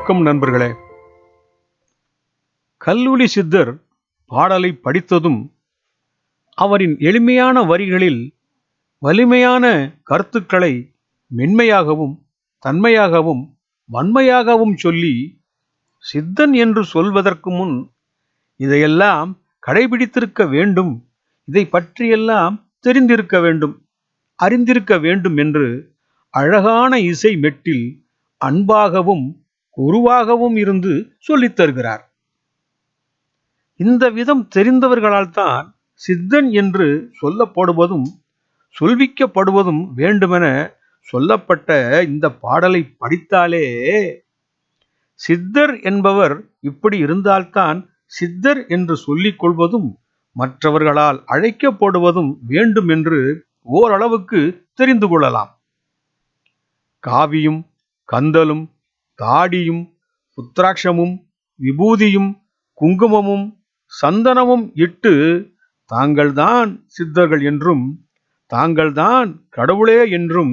வணக்கம் நண்பர்களே. கல்லுளி சித்தர் பாடலை படித்ததும் அவரின் எளிமையான வரிகளில் வலிமையான கருத்துக்களை மென்மையாகவும் தன்மையாகவும் வன்மையாகவும் சொல்லி, சித்தன் என்று சொல்வதற்கு முன் இதையெல்லாம் கடைபிடித்திருக்க வேண்டும், இதை பற்றியெல்லாம் தெரிந்திருக்க வேண்டும், அறிந்திருக்க வேண்டும் என்று அழகான இசை மெட்டில் அன்பாகவும் குருவாகவும் இருந்து சொல்லித் தருகிறார். இந்த விதம் தெரிந்தவர்களால் தான் சித்தன் என்று சொல்லப்படுவதும் சொல்விக்கப்படுவதும் வேண்டுமென சொல்லப்பட்ட இந்த பாடலை படித்தாலே, சித்தர் என்பவர் இப்படி இருந்தால்தான் சித்தர் என்று சொல்லிக் கொள்வதும் மற்றவர்களால் அழைக்கப்படுவதும் வேண்டும் என்று ஓரளவுக்கு தெரிந்து கொள்ளலாம். காவியும் கந்தலும் தாடியும் புத்திராட்சமும் விபூதியும் குங்குமமும் சந்தனமும் இட்டு தாங்கள்தான் சித்தர்கள் என்றும், தாங்கள்தான் கடவுளே என்றும்,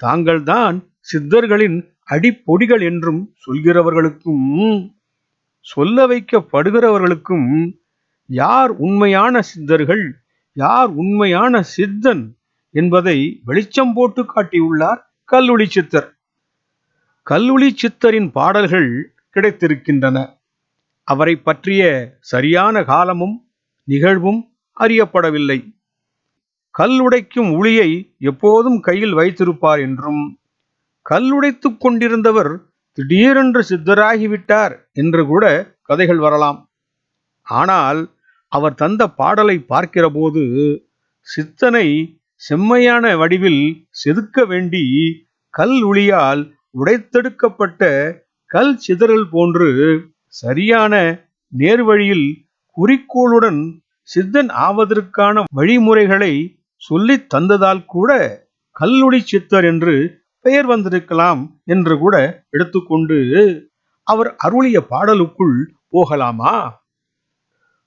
தாங்கள்தான் சித்தர்களின் அடிப்பொடிகள் என்றும் சொல்கிறவர்களுக்கும் சொல்ல வைக்கப்படுகிறவர்களுக்கும் யார் உண்மையான சித்தர்கள், யார் உண்மையான சித்தன் என்பதை வெளிச்சம் போட்டு காட்டியுள்ளார் கல்லுளி சித்தர். கல்லுளி சித்தரின் பாடல்கள் கிடைத்திருக்கின்றன. அவரை பற்றிய சரியான காலமும் நிகழ்வும் அறியப்படவில்லை. கல்லுடைக்கும் உளியை எப்போதும் கையில் வைத்திருப்பார் என்றும், கல்லுடைத்துக் கொண்டிருந்தவர் திடீரென்று சித்தராகிவிட்டார் என்று கூட கதைகள் வரலாம். ஆனால் அவர் தந்த பாடலை பார்க்கிற போது சித்தனை செம்மையான வடிவில் செதுக்க வேண்டி கல் உளியால் உடைத்தெடுக்கப்பட்ட கல் சிதறல் போன்று சரியான நேர்வழியில் குறிக்கோளுடன் சித்தன் ஆவதற்கான வழிமுறைகளை சொல்லித் தந்ததால் கூட கல்லுளி சித்தர் என்று பெயர் வந்திருக்கலாம் என்று கூட எடுத்துக்கொண்டு அவர் அருளிய பாடலுக்குள் போகலாமா?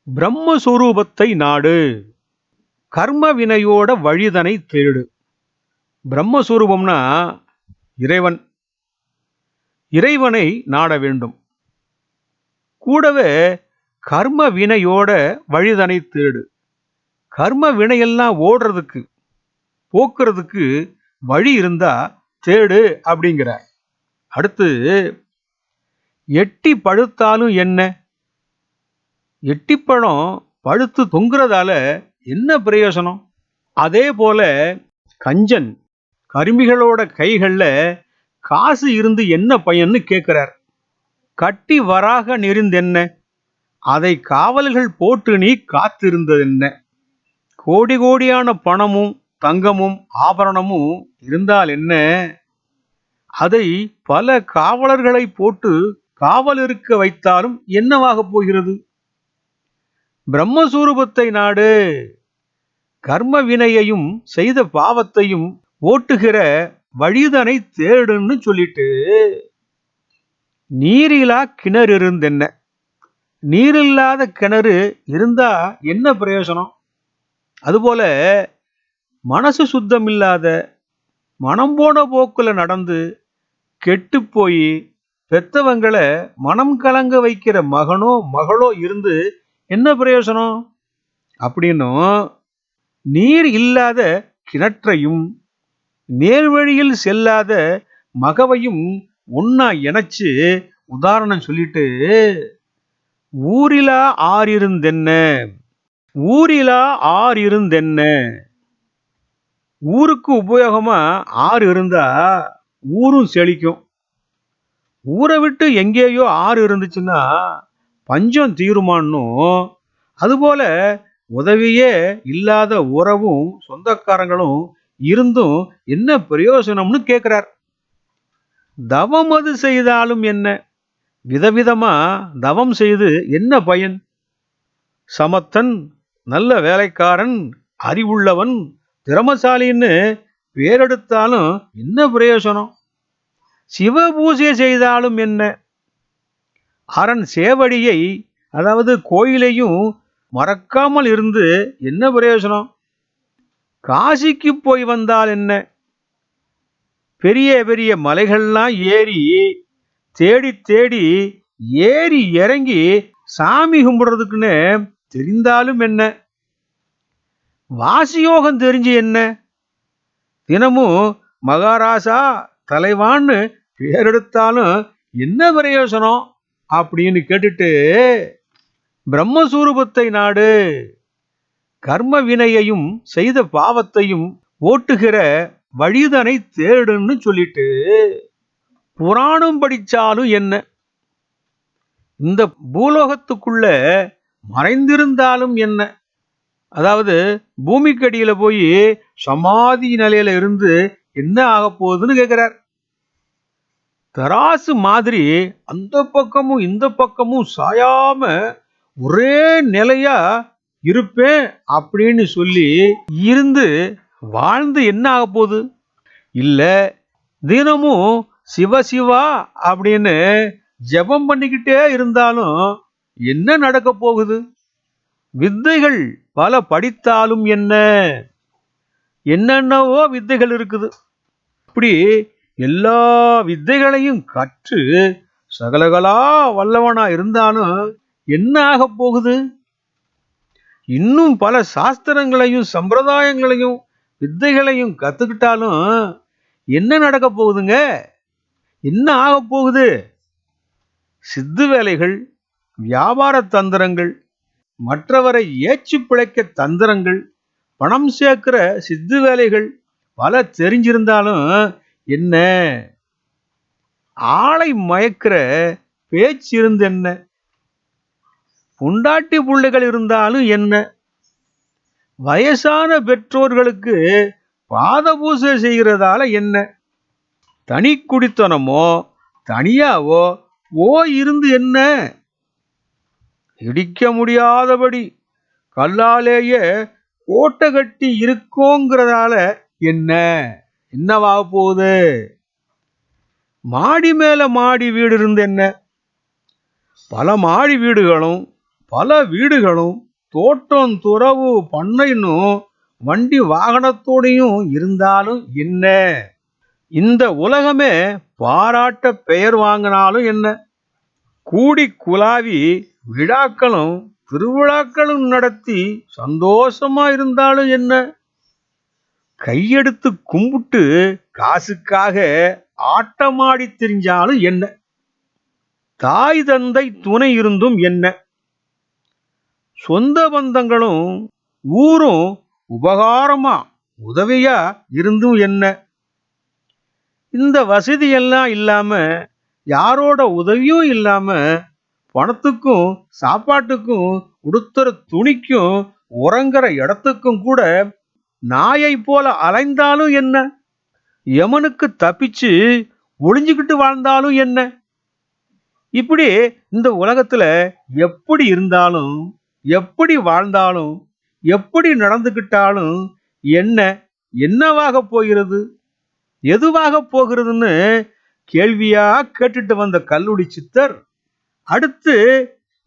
பிரம்மஸ்வரூபத்தை நாடு, கர்ம வினையோட வழிதனை தேடு. பிரம்மஸ்வரூபம்னா இறைவன், இறைவனை நாட வேண்டும். கூடவே கர்ம வினையோட வழிதனை தேடு. கர்ம வினையெல்லாம் ஓடுறதுக்கு போக்குறதுக்கு வழி இருந்தா தேடு அப்படிங்கிறார். அடுத்து, எட்டி பழுத்தாலும் என்ன, எட்டிப்பழம் பழுத்து தொங்குறதால என்ன பிரயோசனம்? அதே போல கஞ்சன் கருமிகளோட கைகள்ல காசு இருந்து என்ன பயன்னு கேட்கிறார். கட்டி வராக நெறிந்தென்ன, அதை காவல்கள் போட்டு நீ காத்திருந்ததென்ன? கோடி கோடியான பணமும் தங்கமும் ஆபரணமும் இருந்தால் என்ன, அதை பல காவலர்களை போட்டு காவல் இருக்க வைத்தாலும் என்னவாக போகிறது? பிரம்மஸ்வரூபத்தை நாடு, கர்ம வினையையும் செய்த பாவத்தையும் ஓட்டுகிற வழிதனை தேடுன்னு சொல்லிட்டு, நீரிலா கிணறு இருந்தென்ன, நீரில்லாத கிணறு இருந்தா என்ன பிரயோசனம்? அதுபோல மனசு சுத்தம் இல்லாத, மனம் போன போக்குல நடந்து கெட்டு போய் பெத்தவங்களை மனம் கலங்க வைக்கிற மகனோ மகளோ இருந்து என்ன பிரயோசனம்? அப்படின்னும் நீர் இல்லாத கிணற்றையும் நேர்வழியில் செல்லாத மகவையும் ஒன்னா இணைச்சு உதாரணம் சொல்லிட்டு, ஊரிலா ஆறிருந்தென்ன, ஊரிலா ஆறிருந்தென்ன, ஊருக்கு உபயோகமா ஆறு இருந்தா ஊரும் செழிக்கும். ஊரை விட்டு எங்கேயோ ஆறு இருந்துச்சுன்னா பஞ்சம் தீருமானும், அதுபோல உதவியே இல்லாத உறவும் சொந்தக்காரங்களும் இருந்தும் என்ன பிரயோசனம்னு கேட்கிறார். தவம் அது செய்தாலும் என்ன, விதவிதமா தவம் செய்து என்ன பயன்? சமத்தன், நல்ல வேலைக்காரன், அறிவுள்ளவன், திறமசாலின்னு பேரெடுத்தாலும் என்ன பிரயோசனம்? சிவ பூஜை செய்தாலும் என்ன, அரண் சேவடியை அதாவது கோயிலையும் மறக்காமல் இருந்து என்ன பிரயோசனம்? காசிக்கு போய் வந்தால் என்ன, பெரிய பெரிய மலைகள்லாம் ஏறி தேடி தேடி ஏறி இறங்கி சாமி கும்பிடுறதுக்குன்னு தெரிந்தாலும் என்ன, வாசியோகம் தெரிஞ்சு என்ன, தினமும் மகாராசா தலைவான்னு பேரெடுத்தாலும் என்ன பிரயோசனம் அப்படின்னு கேட்டுட்டு பிரம்மஸ்வரூபத்தை நாடு, கர்ம வினையையும் செய்த பாவத்தையும் ஓட்டுகிற வழிதனை தேடுன்னு சொல்லிட்டு புராணம் படிச்சாலும் என்ன, இந்த பூலோகத்துக்குள்ள மறைந்திருந்தாலும் என்ன, அதாவது பூமிக்கடியில போய் சமாதி நிலையில இருந்து என்ன ஆக போகுதுன்னு கேட்கிறார். தராசு மாதிரி அந்த பக்கமும் இந்த பக்கமும் சாயாம ஒரே நிலையா இருப்பேன் அப்படின்னு சொல்லி இருந்து வாழ்ந்து என்ன ஆக போகுது? இல்ல தினமும் சிவசிவா அப்படின்னு ஜெபம் பண்ணிக்கிட்டே இருந்தாலும் என்ன நடக்க போகுது? வித்தைகள் பல படித்தாலும் என்ன, என்னென்னவோ வித்தைகள் இருக்குது. அப்படி எல்லா வித்தைகளையும் கற்று சகலகலா வல்லவனா இருந்தாலும் என்ன ஆக போகுது? இன்னும் பல சாஸ்திரங்களையும் சம்பிரதாயங்களையும் வித்தைகளையும் கத்துக்கிட்டாலும் என்ன நடக்க போகுதுங்க? என்ன ஆக போகுது? சித்து வேலைகள், வியாபார தந்திரங்கள், மற்றவரை ஏச்சு பிழைக்க தந்திரங்கள், பணம் சேர்க்கிற சித்து வேலைகள் பல தெரிஞ்சிருந்தாலும் என்ன, ஆளை மயக்கிற பேச்சு இருந்து என்ன, பொண்டாட்டி பிள்ளைகள் இருந்தாலும் என்ன, வயசான பெற்றோர்களுக்கு பாத பூசை செய்கிறதால என்ன, தனி குடித்தனமோ தனியாவோ இருந்து என்ன, இடிக்க முடியாதபடி கல்லாலேயே கோட்டை கட்டி இருக்கோங்கிறதால என்ன, என்னவாக போகுது? மாடி மேல மாடி வீடு இருந்து என்ன, பல மாடி வீடுகளும் பல வீடுகளும் தோட்டம் துறவு பண்ணைன்னும் வண்டி வாகனத்தோடையும் இருந்தாலும் என்ன, இந்த உலகமே பாராட்ட பெயர் வாங்கினாலும் என்ன, கூடி குலாவி விழாக்களும் திருவிழாக்களும் நடத்தி சந்தோஷமா இருந்தாலும் என்ன, கையெடுத்து கும்பிட்டு காசுக்காக ஆட்டமாடி திரிஞ்சாலும் என்ன, தாய் தந்தை துணை இருந்தும் என்ன, சொந்த பந்தங்களும் ஊரும் உபகாரமா உதவியா இருந்தும் என்ன, இந்த வசதி எல்லாம் இல்லாம யாரோட உதவியும் இல்லாம பணத்துக்கும் சாப்பாட்டுக்கும் உடுத்துற துணிக்கும் உறங்குற இடத்துக்கும் கூட நாயை போல அலைந்தாலும் என்ன, யமனுக்கு தப்பிச்சு ஒளிஞ்சுக்கிட்டு வாழ்ந்தாலும் என்ன, இப்படி இந்த உலகத்துல எப்படி இருந்தாலும் எப்படி வாழ்ந்தாலும் எப்படி நடந்துகிட்டாலும் என்ன, என்னவாக போகிறது, எதுவாக போகிறதுன்னு கேள்வியா கேட்டுட்டு வந்த கல்லூரி சித்தர் அடுத்து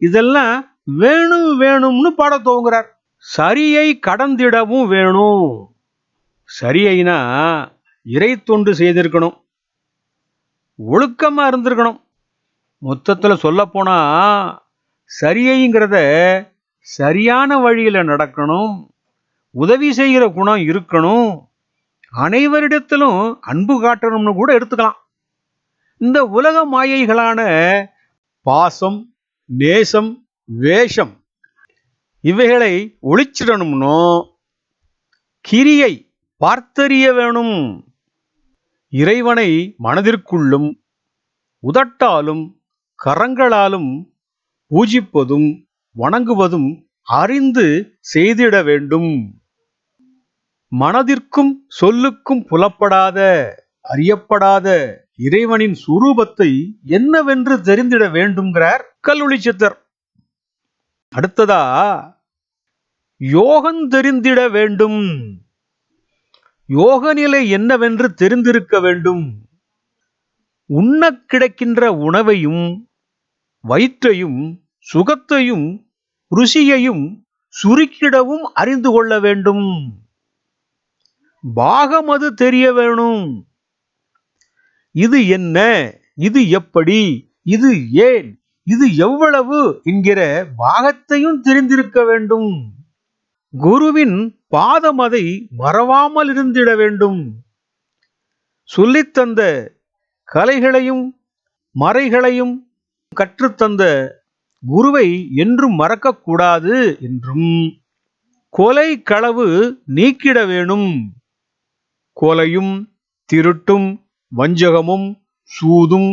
இதெல்லாம் வேணும் வேணும்னு பாட துவங்குறார். சரியை கடந்திடவும் வேணும். சரியைனா இறை தொண்டு செய்திருக்கணும், ஒழுக்கமா இருந்திருக்கணும். மொத்தத்துல சொல்ல போனா சரியைங்கிறத சரியான வழியில நடக்கணும், உதவி செய்கிற குணம் இருக்கணும், அனைவரிடத்திலும் அன்பு காட்டணும்னு கூட எடுத்துக்கலாம். இந்த உலக மாயைகளான பாசம், நேசம், வேஷம் இவைகளை ஒழிச்சிடணும்னோ கிரியை பார்த்தறிய வேணும். இறைவனை மனதிற்குள்ளும் உதட்டாலும் கரங்களாலும் பூஜிப்பதும் வணங்குவதும் அறிந்து செய்திட வேண்டும். மனதிற்கும் சொல்லுக்கும் புலப்படாத அறியப்படாத இறைவனின் சுரூபத்தை என்னவென்று தெரிந்திட வேண்டும்ங்கிறார் கல்லூரி சித்தர். அடுத்ததா யோகம் தெரிந்திட வேண்டும். யோக நிலை என்னவென்று தெரிந்திருக்க வேண்டும். உண்ண கிடைக்கின்ற உணவையும் வயிற்றையும் சுகத்தையும் ருசியையும் சுருக்கிடவும் அறிந்து கொள்ள வேண்டும். பாகம் அது தெரிய வேணும். இது என்ன இது எப்படி, இது ஏன், இது எவ்வளவு என்கிற பாகத்தையும் தெரிந்திருக்க வேண்டும். குருவின் பாதம் அதை மறவாமல் இருந்திட வேண்டும். சொல்லித்தந்த கலைகளையும் மறைகளையும் கற்றுத்தந்த குருவை என்றும் மறக்கக்கூடாது என்றும், கொலை களவு நீக்கிட வேணும். கொலையும் திருட்டும் வஞ்சகமும் சூதும்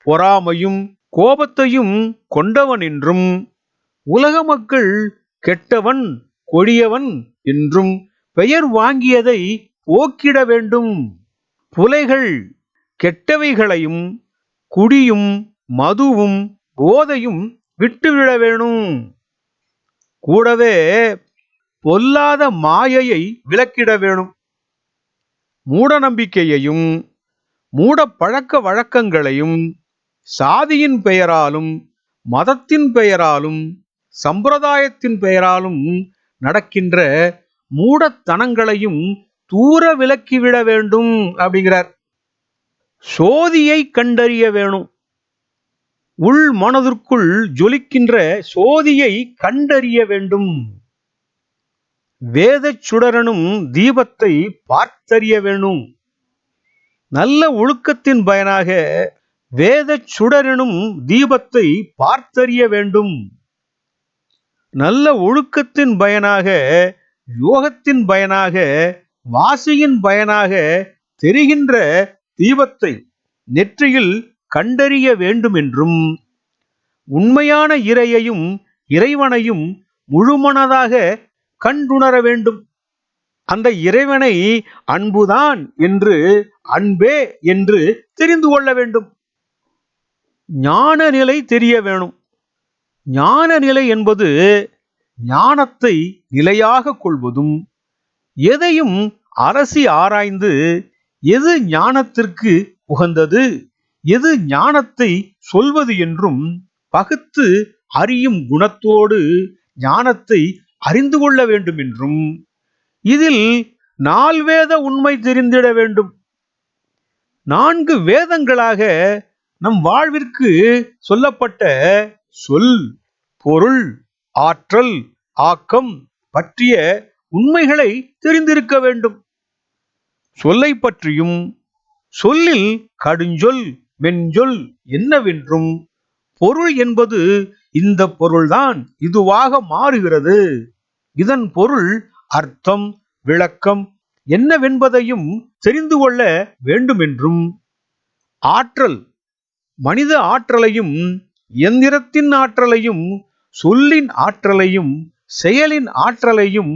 பொறாமையும் கோபத்தையும் கொண்டவன் என்றும், உலக மக்கள் கெட்டவன் கொடியவன் என்றும் பெயர் வாங்கியதை போக்கிட வேண்டும். புலைகள் கெட்டவைகளையும் குடியும் மதுவும் போதையும் விட்டுவிட வேணும். கூடவே பொல்லாத மாயையை விலக்கிட வேணும். மூட நம்பிக்கையையும் மூட பழக்க வழக்கங்களையும் சாதியின் பெயராலும் மதத்தின் பெயராலும் சம்பிரதாயத்தின் பெயராலும் நடக்கின்ற மூடத்தனங்களையும் தூர விலக்கிவிட வேண்டும் அப்படிங்கிறார். சோதியை கண்டறிய வேணும். உள் மனதிற்குள் ஜொலிக்கின்ற சோதியை கண்டறிய வேண்டும். வேதச் சுடரனும் தீபத்தை பார்த்தறிய வேணும். நல்ல ஒழுக்கத்தின் பயனாக வேதச் சுடரனும் தீபத்தை பார்த்தறிய வேண்டும். நல்ல ஒழுக்கத்தின் பயனாக, யோகத்தின் பயனாக, வாசியின் பயனாக தெரிகின்ற தீபத்தை நெற்றியில் கண்டறிய வேண்டும் என்றும், உண்மையான இறையையும் இறைவனையும் முழுமனதாக கண்டுணர வேண்டும். அந்த இறைவனை அன்புதான் என்று, அன்பே என்று தெரிந்து கொள்ள வேண்டும். ஞான நிலை தெரிய வேணும். ஞான நிலை என்பது ஞானத்தை நிலையாக கொள்வதும், எதையும் அரசி ஆராய்ந்து எது ஞானத்திற்கு உகந்தது, எது ஞானத்தை சொல்வது என்றும் பகுத்து அறியும் குணத்தோடு ஞானத்தை அறிந்து கொள்ள வேண்டும் என்றும், இதில் 4 வேத உண்மை தெரிந்திட வேண்டும். 4 வேதங்களாக நம் வாழ்விற்கு சொல்லப்பட்ட சொல், பொருள், ஆற்றல், ஆக்கம் பற்றிய உண்மைகளை தெரிந்திருக்க வேண்டும். சொல்லை பற்றியும், சொல்லில் கடுஞ்சொல் மெஞ்சொல் என்னவென்றும், பொருள் என்பது இந்த பொருள்தான் இதுவாக மாறுகிறது, இதன் பொருள் அர்த்தம் விளக்கம் என்னவென்பதையும் தெரிந்து கொள்ள வேண்டும் என்றும், ஆற்றல் மனித ஆற்றலையும் இயந்திரத்தின் ஆற்றலையும் சொல்லின் ஆற்றலையும் செயலின் ஆற்றலையும்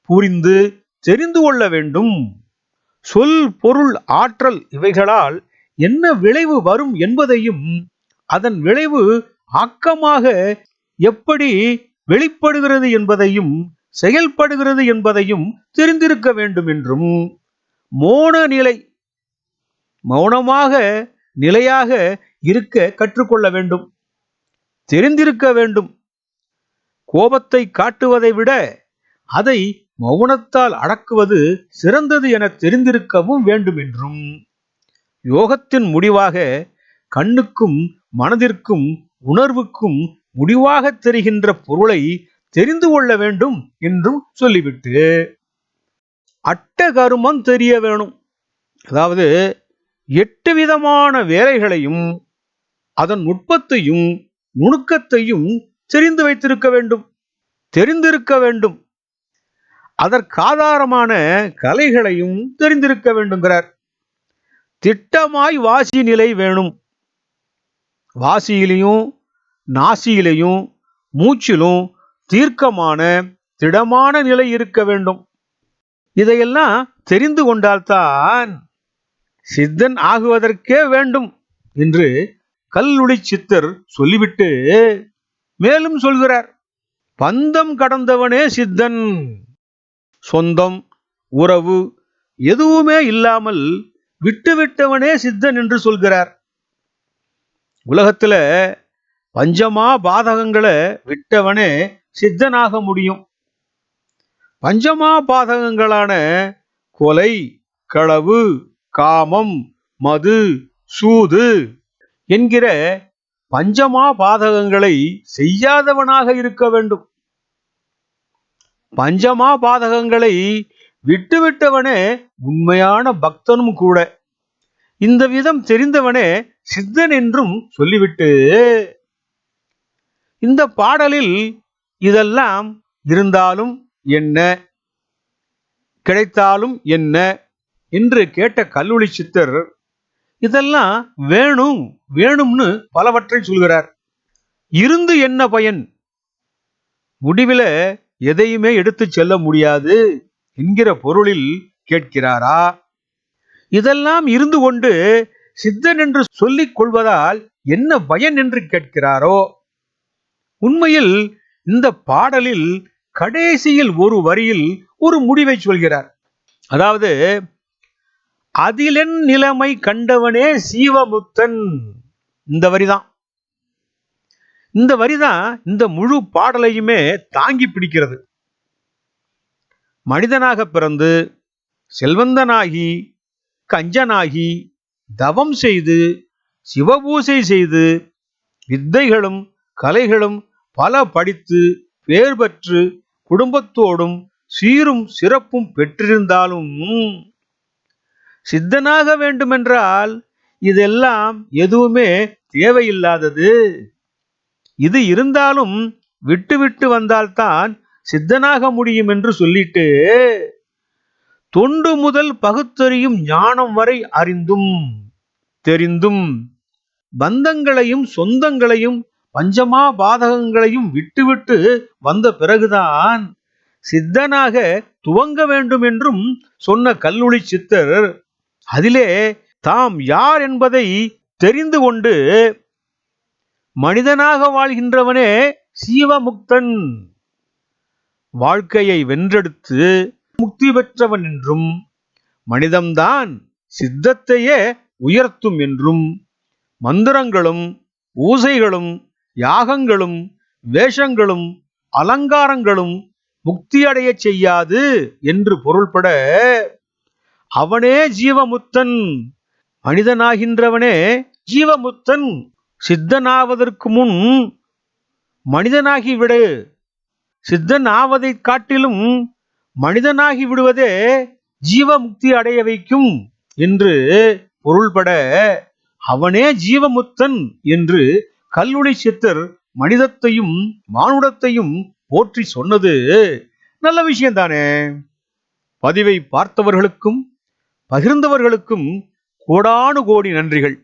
புரிந்து தெரிந்து கொள்ள வேண்டும். சொல் பொருள் ஆற்றல் இவைகளால் என்ன விளைவு வரும் என்பதையும், அதன் விளைவு ஆக்கமாக எப்படி வெளிப்படுகிறது என்பதையும் செயல்படுகிறது என்பதையும் தெரிந்திருக்க வேண்டும் என்றும், மோன நிலை மௌனமாக நிலையாக இருக்க கற்றுக்கொள்ள வேண்டும், தெரிந்திருக்க வேண்டும். கோபத்தை காட்டுவதை விட அதை மௌனத்தால் அடக்குவது சிறந்தது என தெரிந்திருக்கவும் வேண்டும் என்றும், யோகத்தின் முடிவாக கண்ணுக்கும் மனதிற்கும் உணர்வுக்கும் முடிவாக தெரிகின்ற பொருளை தெரிந்து கொள்ள வேண்டும் என்றும் சொல்லிவிட்டு, அட்ட கருமம் தெரிய வேணும். அதாவது 8 விதமான வேலைகளையும் அதன் நுட்பத்தையும் நுணுக்கத்தையும் தெரிந்து வைத்திருக்க வேண்டும், தெரிந்திருக்க வேண்டும். அதற்காதாரமான கலைகளையும் தெரிந்திருக்க வேண்டுங்கிறார். திட்டமாய் வாசி நிலை வேணும். வாசியிலையும் நாசியிலையும் மூச்சிலும் தீர்க்கமான திடமான நிலை இருக்க வேண்டும். இதையெல்லாம் தெரிந்து கொண்டால்தான் சித்தன் ஆகுவதற்கே வேண்டும் என்று கல்லுளி சித்தர் சொல்லிவிட்டு மேலும் சொல்கிறார். பந்தம் கடந்தவனே சித்தன். சொந்தம் உறவு எதுவுமே இல்லாமல் விட்டுவிட்டவனே சித்தன் என்று சொல்கிறார். உலகத்துல பஞ்சமா பாதகங்களை விட்டவனே சித்தனாக முடியும். பஞ்சமா பாதகங்களான கொலை களவு காமம் மது சூது என்கிற பஞ்சமா பாதகங்களை செய்யாதவனாக இருக்க வேண்டும். பஞ்சமா பாதகங்களை விட்டுவிட்டவனே உண்மையான பக்தனும் கூட. இந்த விதம் தெரிந்தவனே சித்தன் என்றும் சொல்லிவிட்டு, இந்த பாடலில் இதெல்லாம் இருந்தாலும் என்ன, கிடைத்தாலும் என்ன என்று கேட்ட கல்லுளி சித்தர் இதெல்லாம் வேணும் வேணும்னு பலவற்றை சொல்கிறார். இருந்து என்ன பயன், முடிவில் எதையுமே எடுத்து செல்ல முடியாது என்கிற பொருளில் கேட்கிறாரா? இதெல்லாம் இருந்து கொண்டு சித்தன் என்று சொல்லிக் கொள்வதால் என்ன பயன் என்று கேட்கிறாரோ? உண்மையில் இந்த பாடலில் கடைசியில் ஒரு வரியில் ஒரு முடிவை சொல்கிறார். அதாவது, அதிலென் நிலைமை கண்டவனே சீவமுத்தன். இந்த வரிதான் இந்த முழு பாடலையுமே தாங்கி பிடிக்கிறது. மனிதனாக பிறந்து செல்வந்தனாகி கஞ்சனாகி தவம் செய்து சிவபூசை செய்து வித்தைகளும் கலைகளும் பல படித்து பேர் பெற்று குடும்பத்தோடும் சீரும் சிறப்பும் பெற்றிருந்தாலும் சித்தனாக வேண்டுமென்றால் இதெல்லாம் எதுவுமே தேவையில்லாதது. இது இருந்தாலும் விட்டு வந்தால்தான் சித்தனாக முடியும் என்று சொல்லிட்டு, தொண்டு முதல் பகுத்தறியும் ஞானம் வரை அறிந்தும் தெரிந்தும் பந்தங்களையும் சொந்தங்களையும் பஞ்சமா பாதகங்களையும் விட்டுவிட்டு வந்த பிறகுதான் சித்தனாக துவங்க வேண்டும் என்றும் சொன்ன கல்லுளி சித்தர், அதிலே தாம் யார் என்பதை தெரிந்து கொண்டு மனிதனாக வாழ்கின்றவனே சீவமுக்தன், வாழ்க்கையை வென்றெடுத்து முக்தி பெற்றவன் என்றும், மனிதம்தான் சித்தத்தையே உயர்த்தும் என்றும், மந்திரங்களும் பூசைகளும் யாகங்களும் வேஷங்களும் அலங்காரங்களும் முக்தி அடைய செய்யாது என்று பொருள்பட, அவனே ஜீவமுத்தன், மனிதனாகின்றவனே ஜீவமுத்தன். சித்தனாவதற்கு முன் மனிதனாகிவிடு, சித்தன் ஆவதை காட்டிலும் மனிதனாகி விடுவதே ஜீவமுக்தி அடைய வைக்கும் என்று பொருள்பட, அவனே ஜீவமுத்தன் என்று கல்லுளி சித்தர் மனிதத்தையும் மானுடத்தையும் போற்றி சொன்னது நல்ல விஷயம்தானே. பதிவை பார்த்தவர்களுக்கும் பகிர்ந்தவர்களுக்கும் கோடானு கோடி நன்றிகள்.